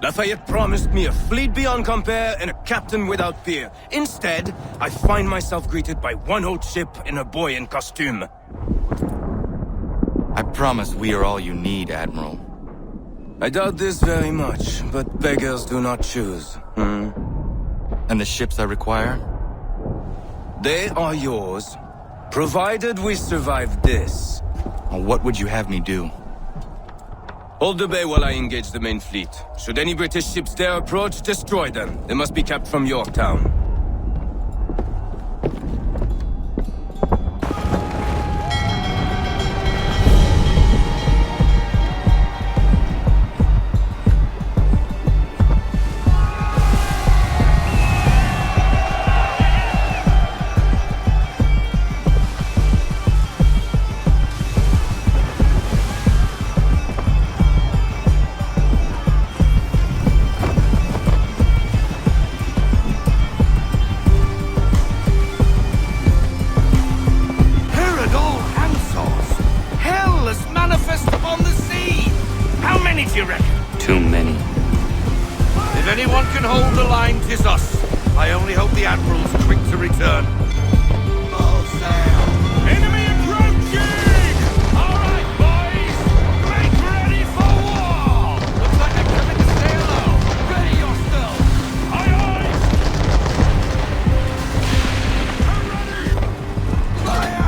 Lafayette promised me a fleet beyond compare and a captain without peer. Instead, I find myself greeted by one old ship and a boy in costume. I promise we are all you need, Admiral. I doubt this very much, but beggars do not choose. And the ships I require? They are yours, provided we survive this. What would you have me do? Hold the bay while I engage the main fleet. Should any British ships dare approach, destroy them. They must be kept from Yorktown. Too many. If anyone can hold the line, 'tis us. I only hope the Admiral's quick to return. Full sail! Enemy approaching! All right, boys! Make ready for war! Looks like they're coming to sail low. Ready yourself! Aye, aye! Fire!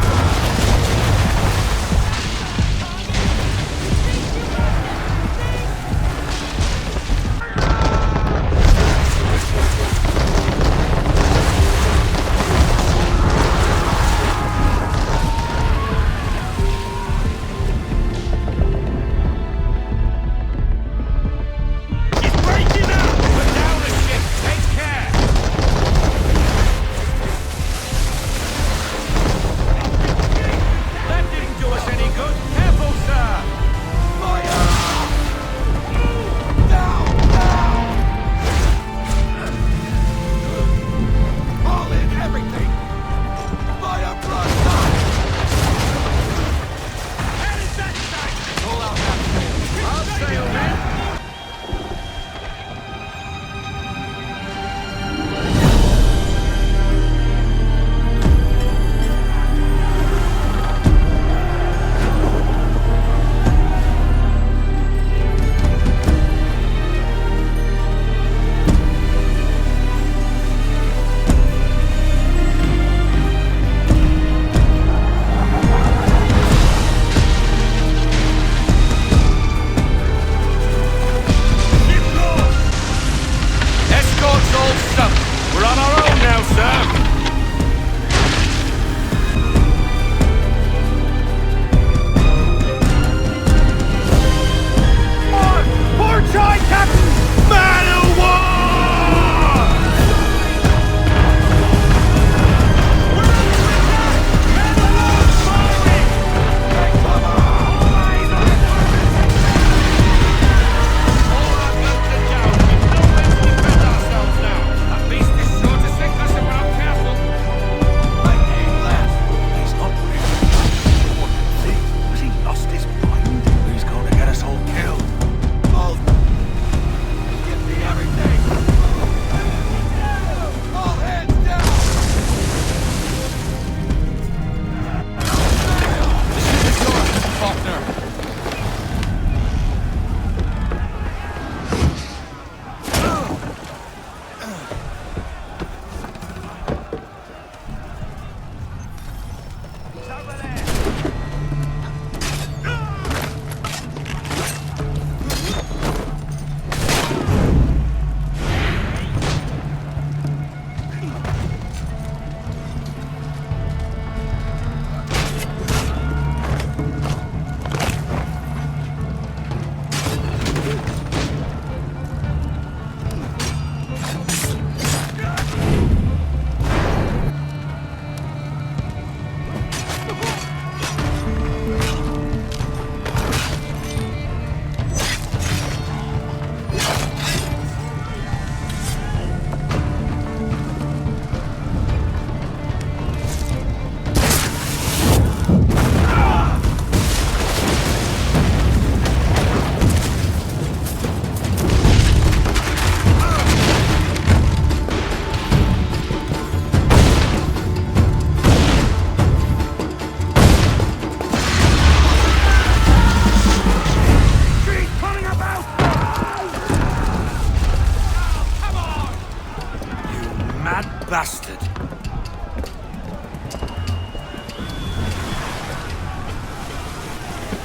bastard.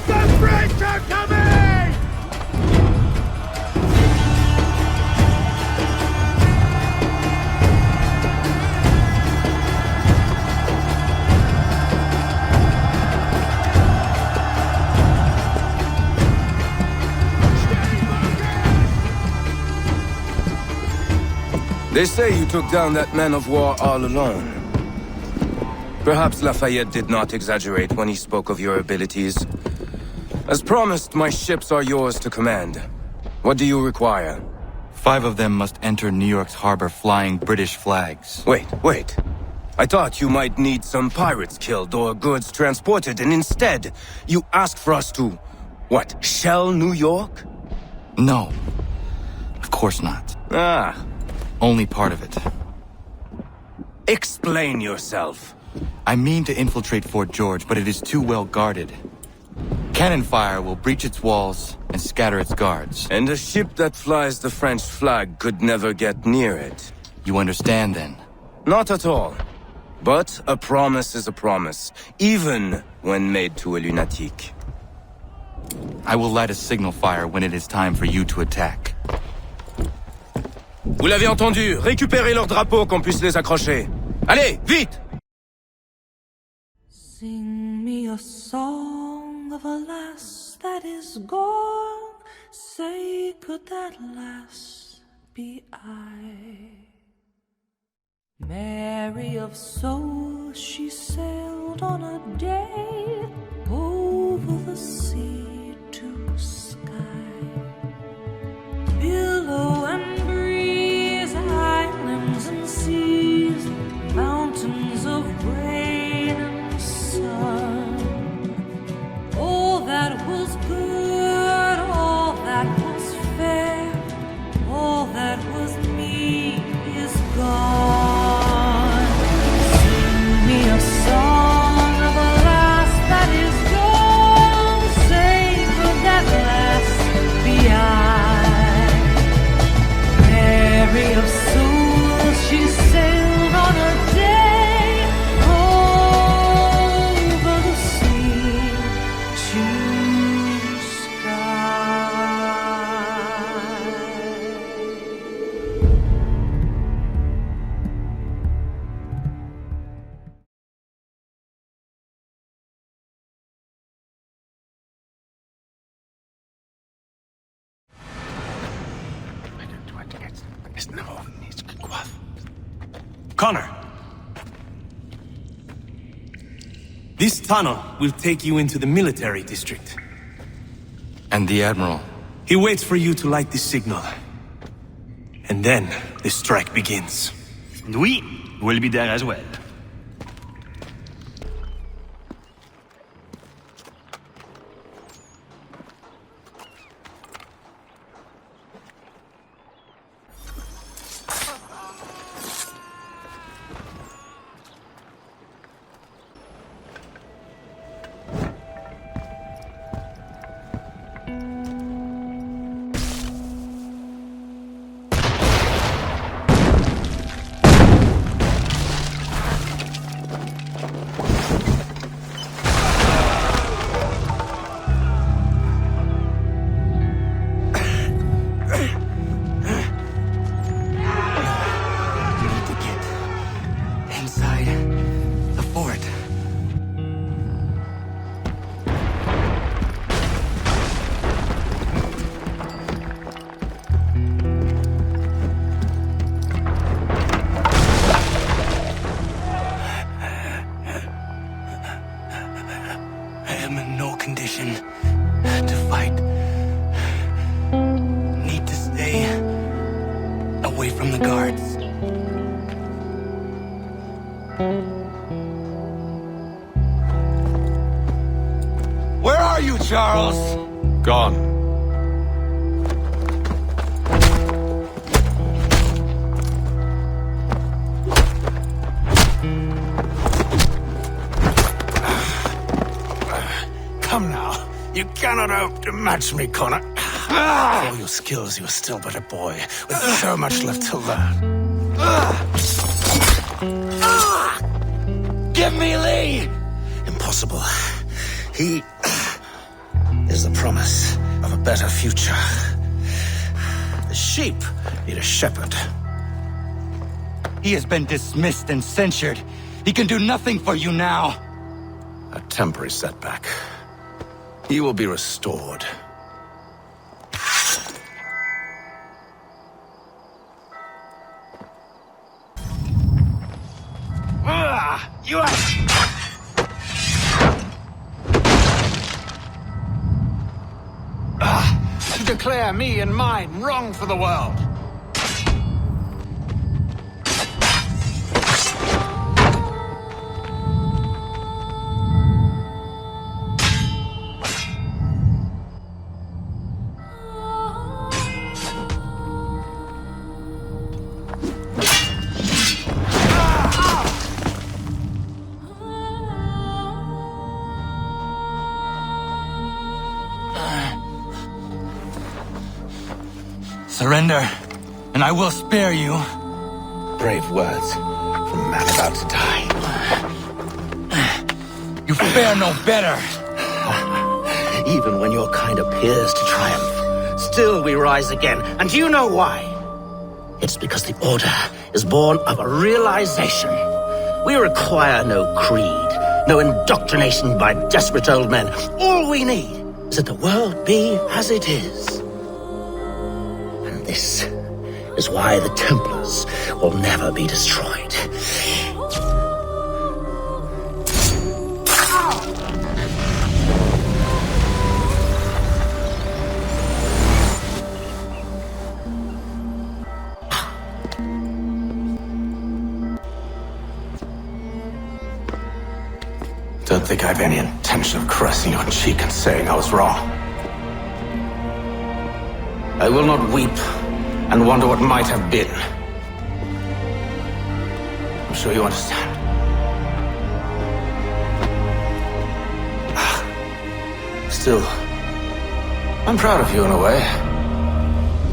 The French are coming! They say you took down that man of war all alone. Perhaps Lafayette did not exaggerate when he spoke of your abilities. As promised, my ships are yours to command. What do you require? 5 of them must enter New York's harbor flying British flags. Wait. I thought you might need some pirates killed or goods transported, and instead, you asked for us to... what, shell New York? No. Of course not. Ah. Only part of it. Explain yourself. I mean to infiltrate Fort George, but it is too well guarded. Cannon fire will breach its walls and scatter its guards. And a ship that flies the French flag could never get near it. You understand, then? Not at all. But a promise is a promise, even when made to a lunatic. I will light a signal fire when it is time for you to attack. Vous l'avez entendu, récupérez leurs drapeaux qu'on puisse les accrocher. Allez, vite! Sing me a song of a lass that is gone. Say, could that lass be I? Mary of soul, she sailed on a day over the sea to sky. Billow and breeze, islands and seas, mountains of rain and sun. All that was good, all that was fair, all that was me is gone. Sing me a song of a lass that is gone. Say, could that lass be I? Mary of soul, she sailed on a day over the sea to sky. Connor. This tunnel will take you into the military district. And the Admiral? He waits for you to light this signal. And then the strike begins. And we will be there as well. condition to fight. Need to stay away from the guards. Where are you, Charles? Gone. Come now. You cannot hope to match me, Connor. For all your skills, you're still but a boy, with so much left to learn. Give me Lee! Impossible. He is the promise of a better future. The sheep need a shepherd. He has been dismissed and censured. He can do nothing for you now. A temporary setback. He will be restored. You are... To declare me and mine wrong for the world. Surrender, and I will spare you. Brave words from a man about to die. You fare no better. Even when your kind appears to triumph, still we rise again. And do you know why? It's because the Order is born of a realization. We require no creed, no indoctrination by desperate old men. All we need is that the world be as it is. And this is why the Templars will never be destroyed. Don't think I have any intention of caressing your cheek and saying I was wrong. I will not weep and wonder what might have been. I'm sure you understand. Still, I'm proud of you in a way.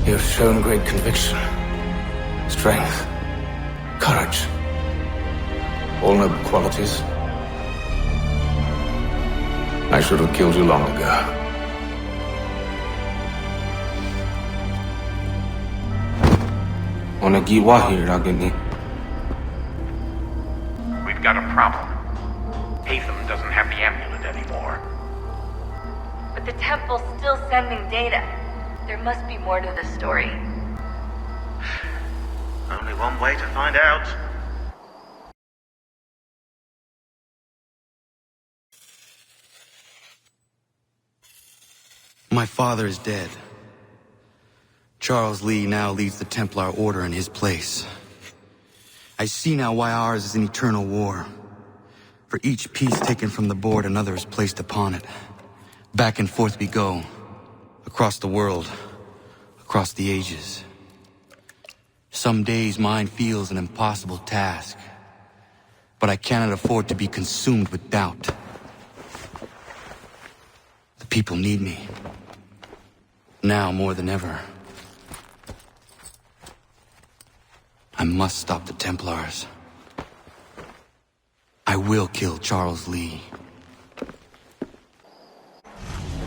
You have shown great conviction, strength, courage. All noble qualities. I should have killed you long ago. We've got a problem. Haytham doesn't have the amulet anymore. But the temple's still sending data. There must be more to this story. Only one way to find out. My father is dead. Charles Lee now leads the Templar Order in his place. I see now why ours is an eternal war. For each piece taken from the board, another is placed upon it. Back and forth we go. Across the world. Across the ages. Some days mine feels an impossible task. But I cannot afford to be consumed with doubt. The people need me. Now more than ever. I must stop the Templars. I will kill Charles Lee.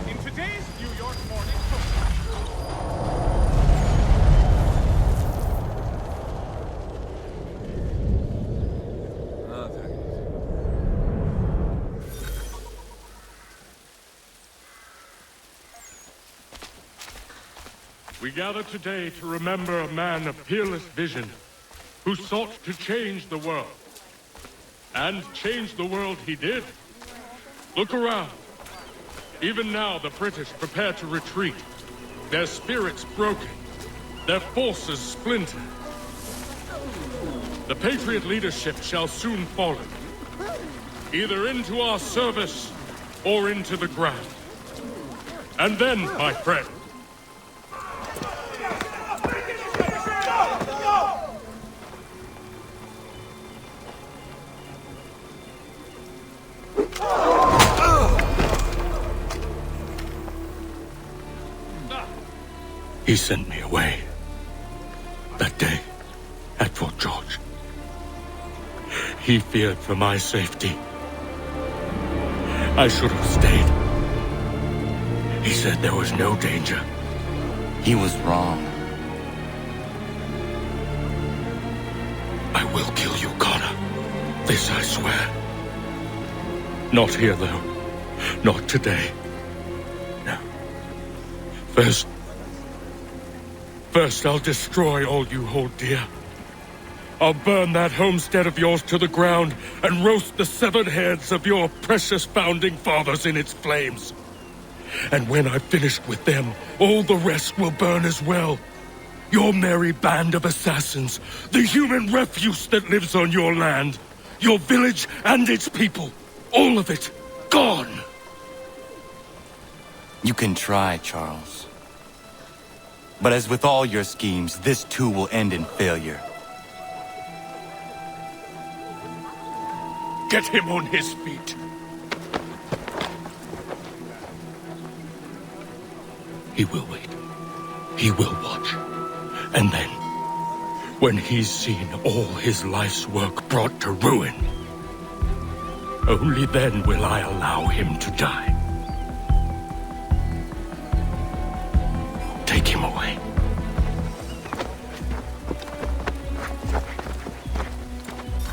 In today's New York Morning We gather today to remember a man of peerless vision who sought to change the world. And change the world he did. Look around. Even now the British prepare to retreat. Their spirits broken. Their forces splintered. The Patriot leadership shall soon fall. Either into our service or into the ground. And then, my friend, he sent me away. That day, at Fort George. He feared for my safety. I should have stayed. He said there was no danger. He was wrong. I will kill you, Connor. This I swear. Not here, though. Not today. No. First I'll destroy all you hold dear. I'll burn that homestead of yours to the ground and roast the severed heads of your precious founding fathers in its flames. And when I've finished with them, all the rest will burn as well. Your merry band of assassins, the human refuse that lives on your land, your village and its people, all of it, gone. You can try, Charles. But as with all your schemes, this too will end in failure. Get him on his feet. He will wait. He will watch. And then, when he's seen all his life's work brought to ruin, only then will I allow him to die. Take him away.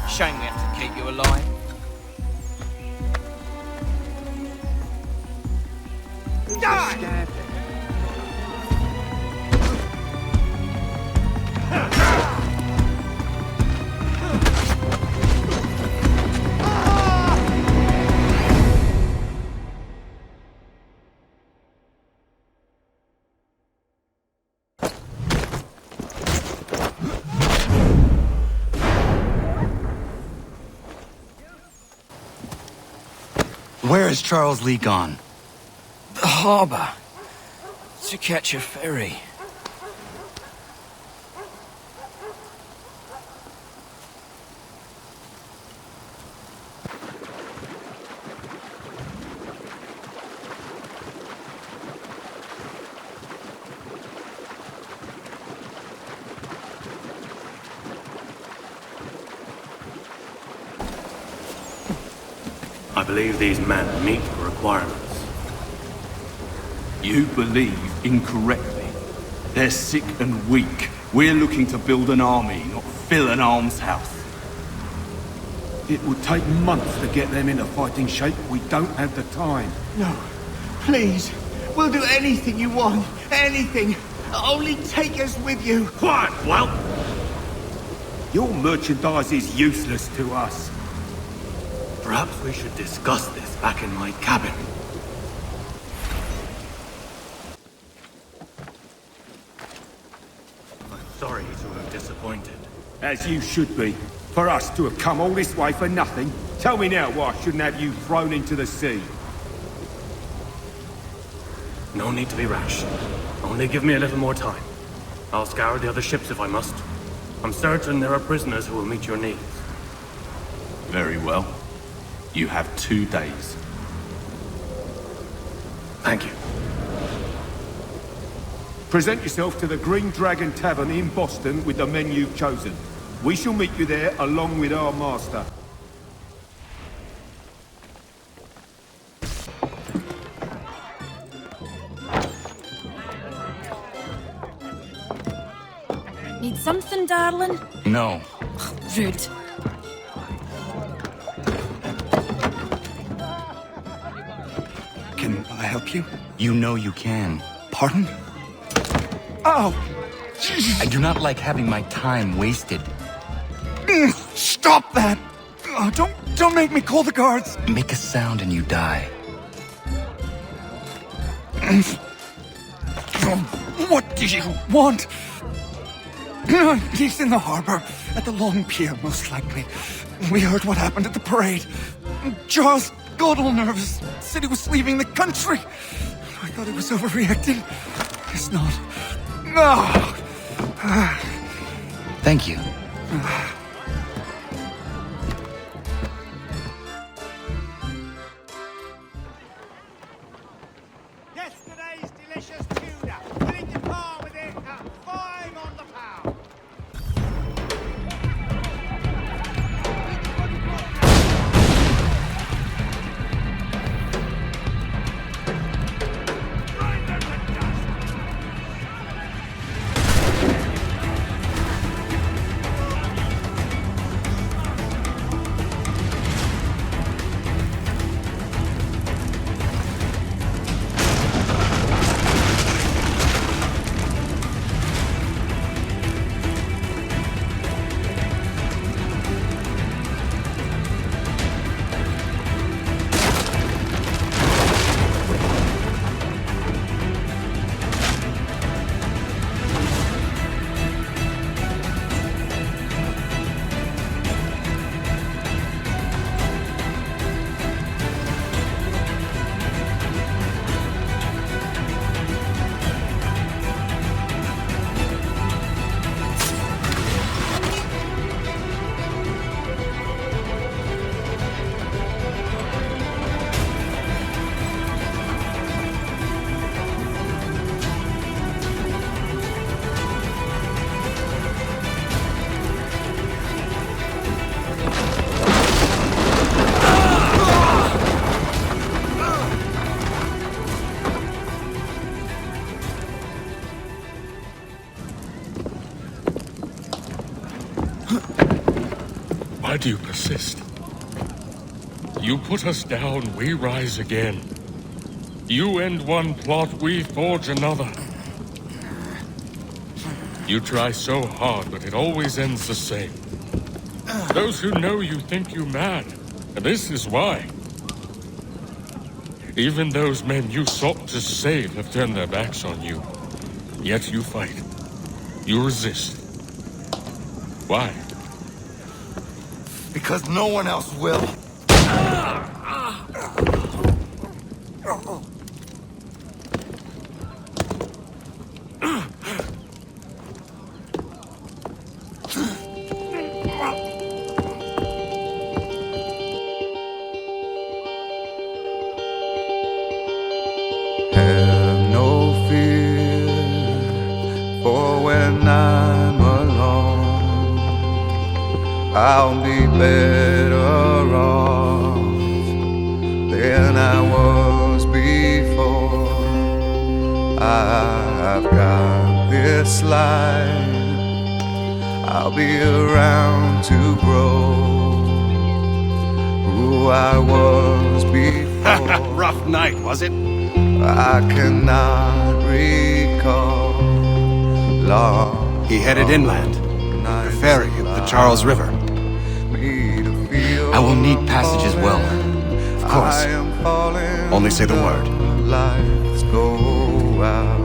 Shame we have to keep you alive. Die! Where is Charles Lee gone? The harbor. To catch a ferry. I believe these men meet the requirements. You believe incorrectly. They're sick and weak. We're looking to build an army, not fill an almshouse. It would take months to get them into fighting shape. We don't have the time. No. Please. We'll do anything you want. Anything. Only take us with you. Quiet, whelp! Your merchandise is useless to us. Perhaps we should discuss this back in my cabin. I'm sorry to have disappointed. As you should be. For us to have come all this way for nothing. Tell me now why I shouldn't have you thrown into the sea. No need to be rash. Only give me a little more time. I'll scour the other ships if I must. I'm certain there are prisoners who will meet your needs. Very well. You have 2 days. Thank you. Present yourself to the Green Dragon Tavern in Boston with the men you've chosen. We shall meet you there along with our master. Need something, darling? No. Rude. Can I help you? You know you can. Pardon? Oh! I do not like having my time wasted. Stop that! Oh, don't make me call the guards! Make a sound and you die. What do you want? He's in the harbor, at the Long Pier, most likely. We heard what happened at the parade. Charles got all nervous, said he was leaving the country. I thought he was overreacting. It's not. No! Thank you. Yesterday's delicious tuna. Willing to par with it at 5 on the pound. Why do you persist? You put us down, we rise again. You end one plot, we forge another. You try so hard, but it always ends the same. Those who know you think you mad, and this is why. Even those men you sought to save have turned their backs on you. Yet you fight. You resist. Why? Because no one else will. Have no fear, for when I'm alone, I'll be better off than I was before. I've got this life, I'll be around to grow who I was before. Rough night, was it? I cannot recall long. He headed inland. The ferry up the Charles River. I will need passage as well. Of course. Only say the word. Lights go out.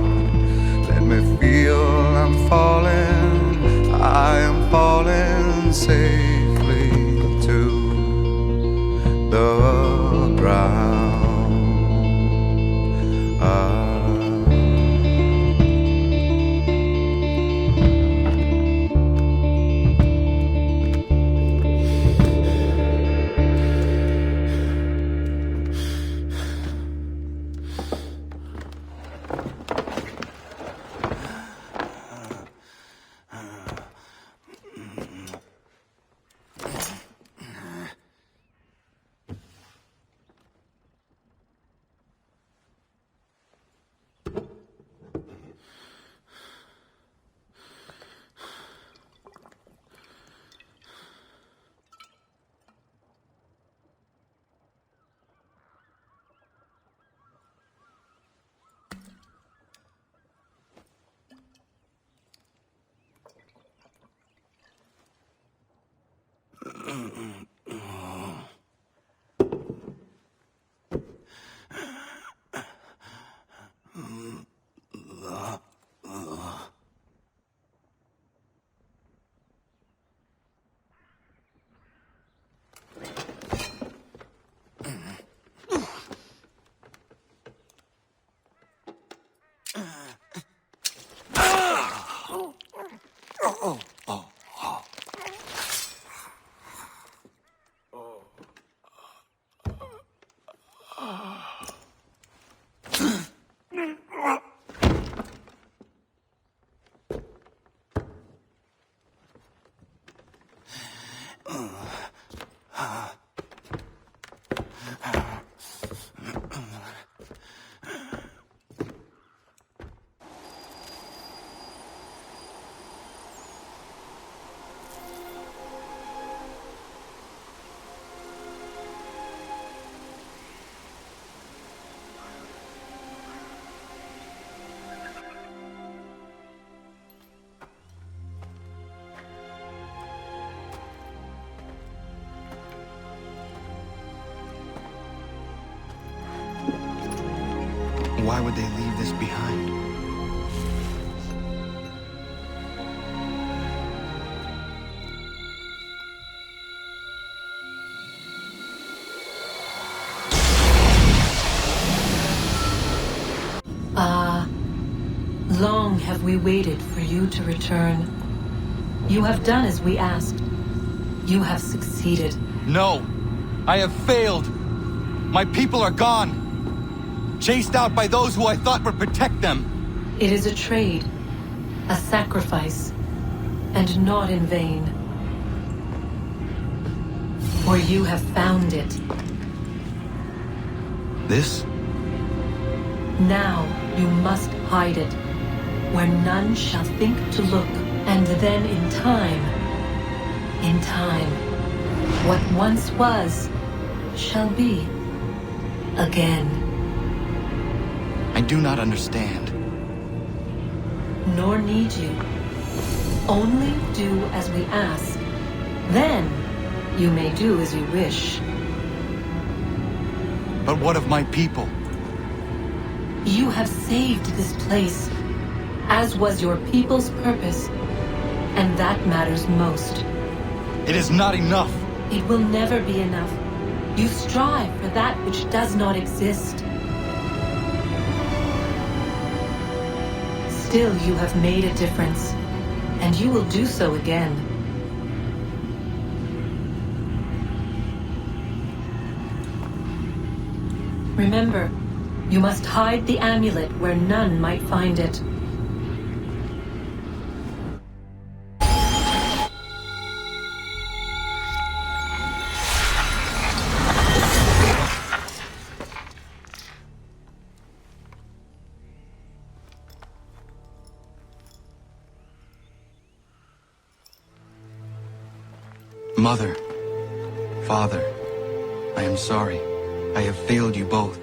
Let me feel I'm falling. I am falling safely to the ground. Why would they leave this behind? Long have we waited for you to return. You have done as we asked. You have succeeded. No! I have failed! My people are gone! Chased out by those who I thought would protect them! It is a trade, a sacrifice, and not in vain. For you have found it. This? Now you must hide it, where none shall think to look, and then in time, In time, what once was shall be again. I do not understand. Nor need you. Only do as we ask. Then, you may do as you wish. But what of my people? You have saved this place, as was your people's purpose, and that matters most. It is not enough. It will never be enough. You strive for that which does not exist. Still, you have made a difference, and you will do so again. Remember, you must hide the amulet where none might find it. Mother, Father, I am sorry. I have failed you both.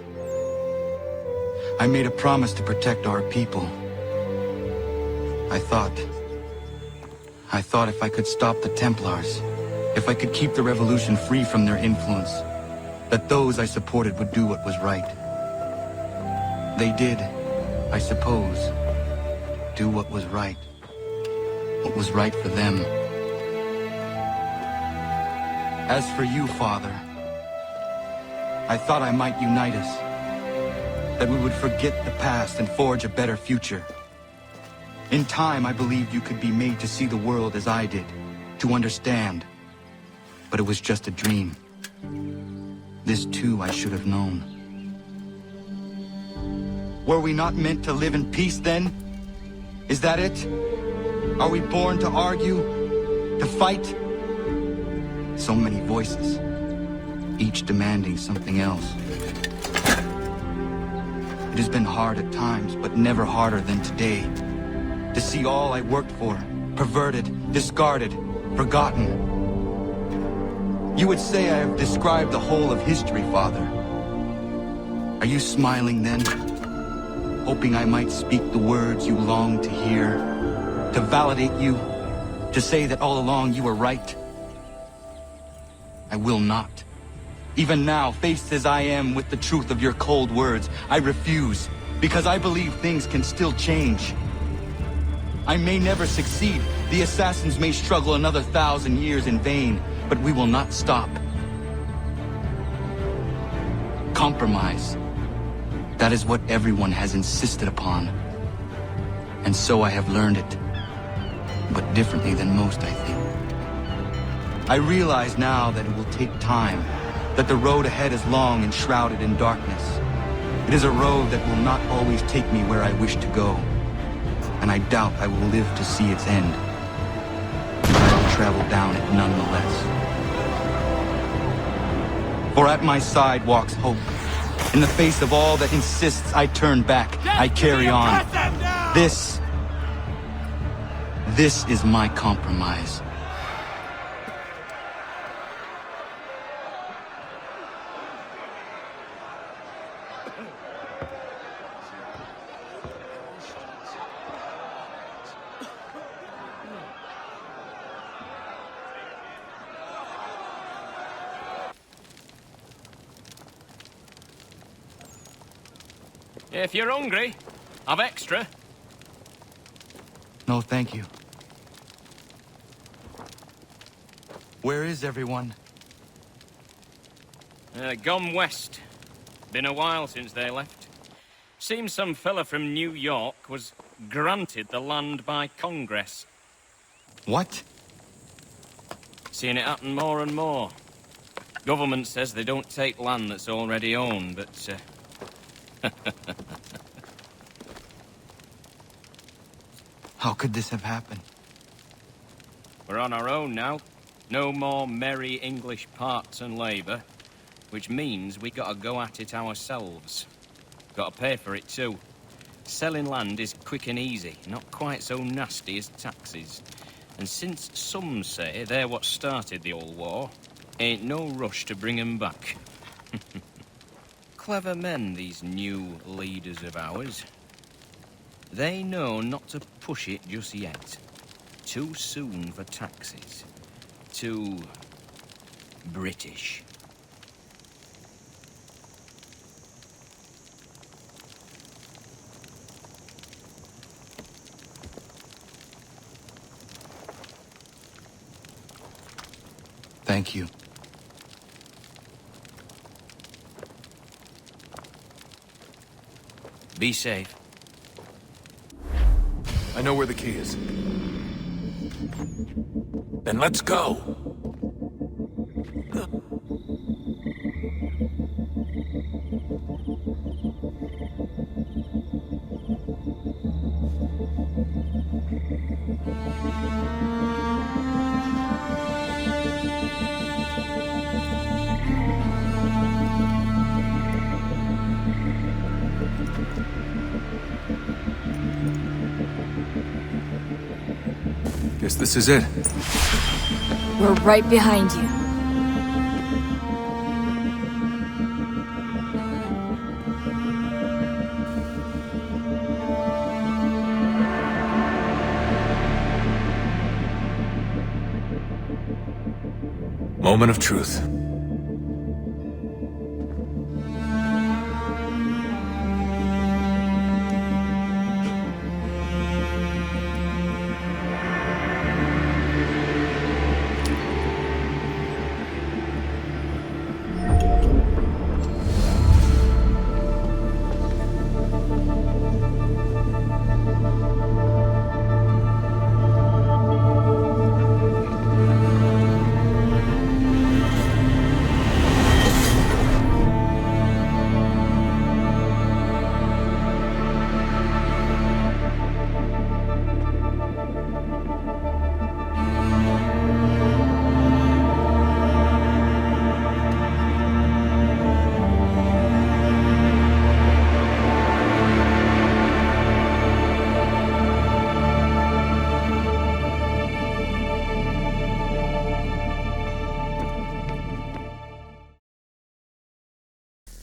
I made a promise to protect our people. I thought if I could stop the Templars, if I could keep the revolution free from their influence, that those I supported would do what was right. They did, I suppose, do what was right. What was right for them. As for you, Father, I thought I might unite us, that we would forget the past and forge a better future. In time, I believed you could be made to see the world as I did, to understand. But it was just a dream. This too I should have known. Were we not meant to live in peace then? Is that it? Are we born to argue? To fight? So many voices, each demanding something else. It has been hard at times, but never harder than today. To see all I worked for, perverted, discarded, forgotten. You would say I have described the whole of history, Father. Are you smiling then? Hoping I might speak the words you long to hear? To validate you? To say that all along you were right? I will not. Even now, faced as I am with the truth of your cold words, I refuse, because I believe things can still change. I may never succeed. The assassins may struggle another 1,000 years in vain, but we will not stop. Compromise. That is what everyone has insisted upon. And so I have learned it. But differently than most, I think. I realize now that it will take time, that the road ahead is long and shrouded in darkness. It is a road that will not always take me where I wish to go, and I doubt I will live to see its end. But I will travel down it nonetheless. For at my side walks hope. In the face of all that insists I turn back, I carry on. This is my compromise. If you're hungry, I've extra. No, thank you. Where is everyone? Gone west. Been a while since they left. Seems some fella from New York was granted the land by Congress. What? Seeing it happen more and more. Government says they don't take land that's already owned, but How could this have happened? we're on our own now. No more merry English parts and labour, which means we gotta go at it ourselves. Gotta pay for it too. Selling land is quick and easy, not quite so nasty as taxes. And since some say they're what started the old war, ain't no rush to bring 'em back. Clever men, these new leaders of ours. They know not to push it just yet. Too soon for taxes. Too British. Thank you. Be safe. I know where the key is. Then let's go! Guess this is it. We're right behind you. Moment of truth.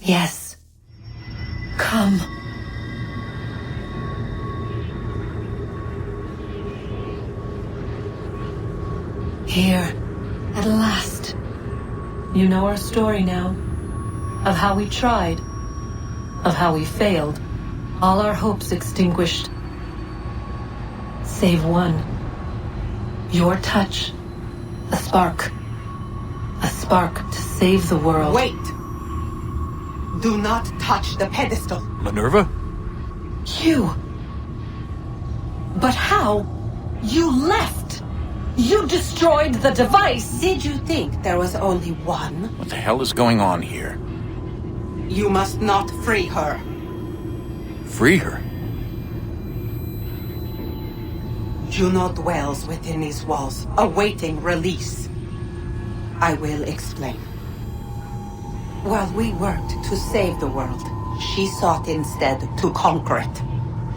Yes. Come. Here, at last. You know our story now. Of how we tried. Of how we failed. All our hopes extinguished. Save one. Your touch. A spark. A spark to save the world. Wait! Do not touch the pedestal. Minerva? You. But how? You left. You destroyed the device. Did you think there was only one? What the hell is going on here? You must not free her. Free her? Juno dwells within these walls, awaiting release. I will explain. While we worked to save the world, she sought instead to conquer it.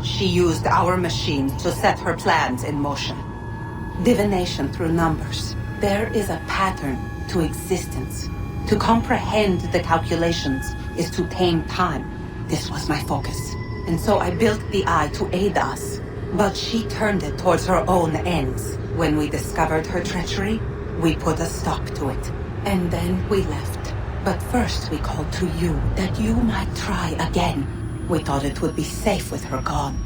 She used our machines to set her plans in motion. Divination through numbers. There is a pattern to existence. To comprehend the calculations is to tame time. This was my focus. And so I built the eye to aid us. But she turned it towards her own ends. When we discovered her treachery, we put a stop to it. And then we left. But first we called to you, that you might try again. We thought it would be safe with her gone.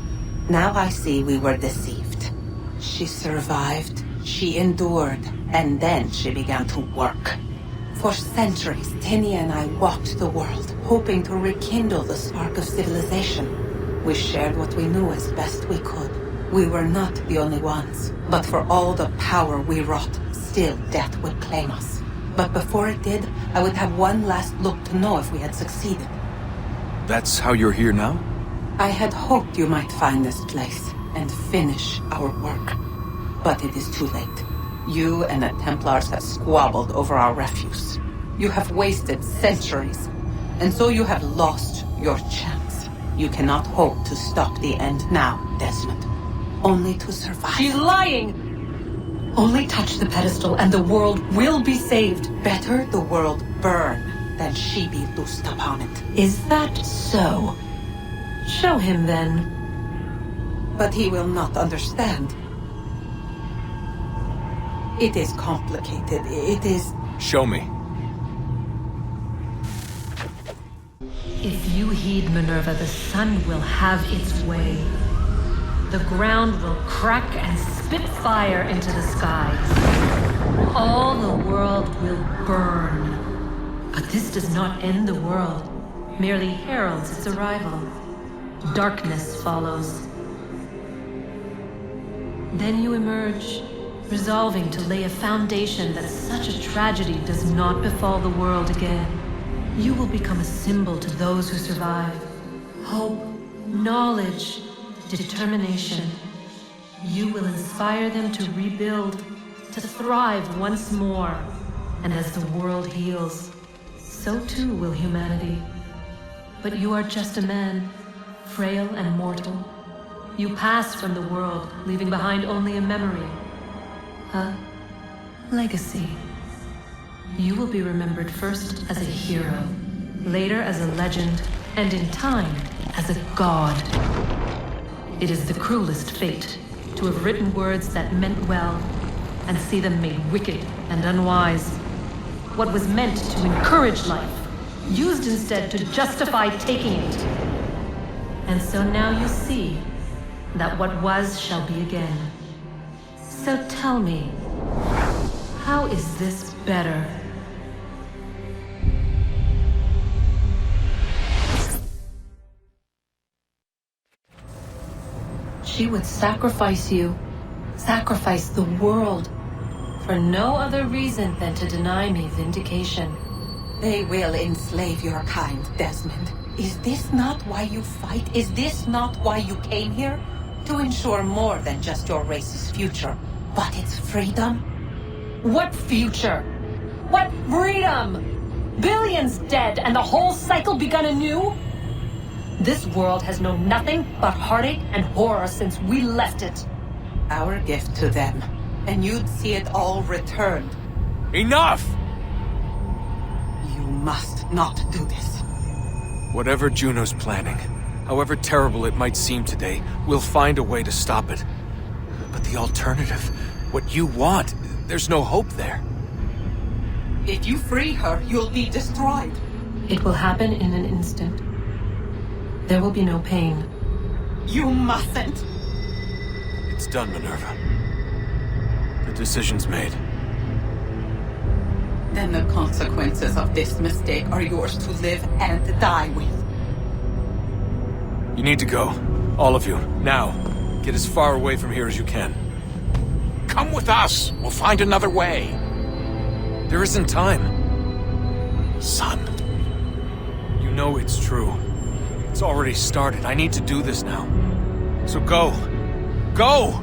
Now I see we were deceived. She survived, she endured, and then she began to work. For centuries, Tinia and I walked the world, hoping to rekindle the spark of civilization. We shared what we knew as best we could. We were not the only ones, but for all the power we wrought, still death would claim us. But before it did, I would have one last look to know if we had succeeded. That's how you're here now? I had hoped you might find this place and finish our work. But it is too late. You and the Templars have squabbled over our refuse. You have wasted centuries, and so you have lost your chance. You cannot hope to stop the end now, Desmond. Only to survive. She's lying! Only touch the pedestal and the world will be saved. Better the world burn than she be loosed upon it. Is that so? Show him then. But he will not understand. It is complicated. It is... Show me. If you heed Minerva, the sun will have its way. The ground will crack and spit fire into the skies. All the world will burn. But this does not end the world, merely heralds its arrival. Darkness follows. Then you emerge, resolving to lay a foundation that such a tragedy does not befall the world again. You will become a symbol to those who survive. Hope, knowledge, determination. You will inspire them to rebuild, to thrive once more. And as the world heals, so too will humanity. But you are just a man, frail and mortal. You pass from the world, leaving behind only a memory. A legacy. You will be remembered first as a hero, later as a legend, and in time, as a god. It is the cruelest fate to have written words that meant well, and see them made wicked and unwise. What was meant to encourage life, used instead to justify taking it. And so now you see that what was shall be again. So tell me, how is this better? She would sacrifice you, sacrifice the world, for no other reason than to deny me vindication. They will enslave your kind, Desmond. Is this not why you fight? Is this not why you came here? To ensure more than just your race's future, but its freedom? What future? What freedom? Billions dead and the whole cycle begun anew? This world has known nothing but heartache and horror since we left it. Our gift to them, and you'd see it all returned. Enough! You must not do this. Whatever Juno's planning, however terrible it might seem today, we'll find a way to stop it. But the alternative, what you want, there's no hope there. If you free her, you'll be destroyed. It will happen in an instant. There will be no pain. You mustn't. It's done, Minerva. The decision's made. Then the consequences of this mistake are yours to live and die with. You need to go. All of you. Now. Get as far away from here as you can. Come with us. We'll find another way. There isn't time. Son. You know it's true. It's already started. I need to do this now. So go. Go!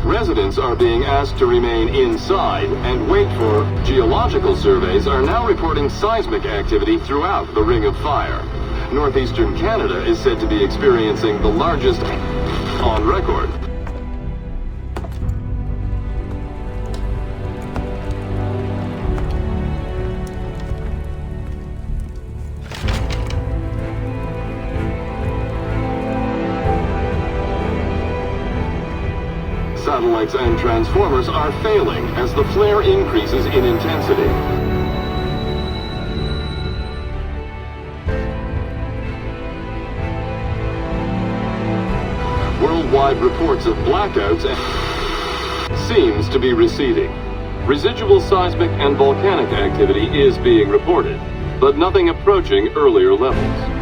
Residents are being asked to remain inside and wait for geological surveys are now reporting seismic activity throughout the Ring of Fire. Northeastern Canada is said to be experiencing the largest on record. Satellites and transformers are failing as the flare increases in intensity. Worldwide reports of blackouts seems to be receding. Residual seismic and volcanic activity is being reported, but nothing approaching earlier levels.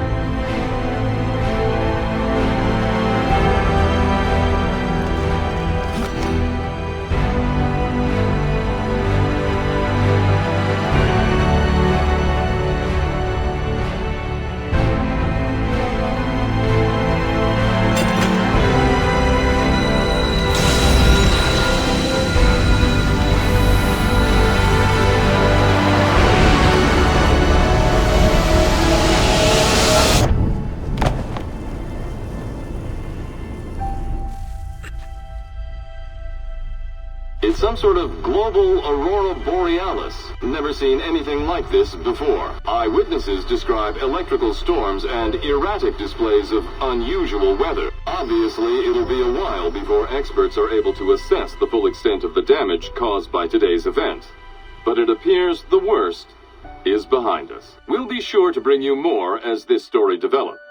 some sort of global aurora borealis. Never seen anything like this before. Eyewitnesses describe electrical storms and erratic displays of unusual weather. Obviously, it'll be a while before experts are able to assess the full extent of the damage caused by today's event. But it appears the worst is behind us. We'll be sure to bring you more as this story develops.